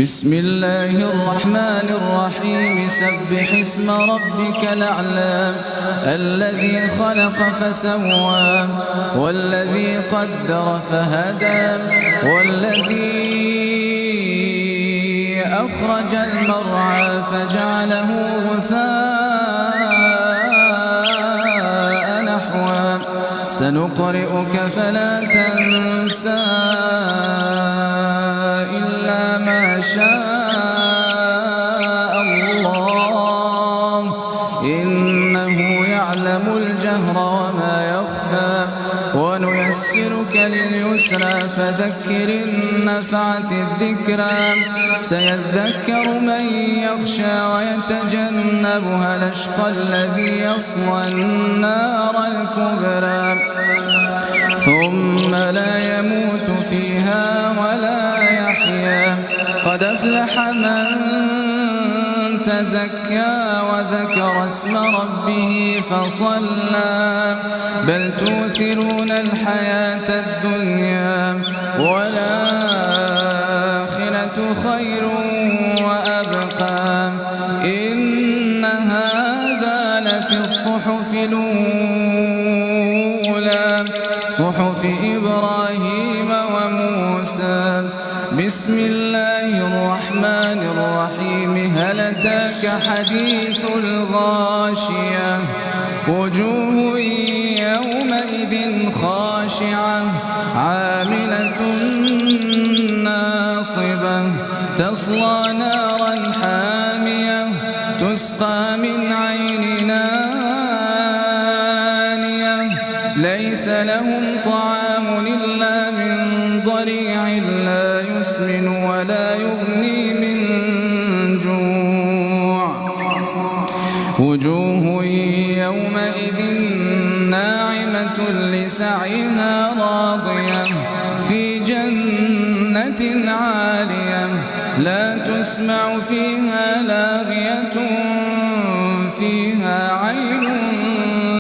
بسم الله الرحمن الرحيم سبح اسم ربك الأعلى الذي خلق فسوى والذي قدر فهدى والذي أخرج المرعى فجعله غثاء نحوا سنقرئك فلا تنسى إلا ما شاء الله إنه يعلم الجهر وما يخفى ونيسرك لليسرى فذكر إن نفعت الذكرى سيذكر من يخشى ويتجنبها الأشقى الذي يصلى النار الكبرى ثم لا يموت فيها ولا يحيا قد أفلح من تزكى وذكر اسم ربه فصلى بل تؤثرون الحياة الدنيا والآخرة خير وأبقى إن هذا لفي الصحف الأولى صحف إبراهيم وموسى بسم الله الرحمن الرحيم هل أتاك حديث الغاشية وجوه يومئذ خاشعة عاملة ناصبة تصلى نارا حامية تسقى من عين آنية ليس لهم طعام إلا من ضريع لا يسمن ولا يغني من جوع وجوه يومئذ ناعمة لسعيها راضية في جنة عالية لا تسمع فيها لاغية فيها عين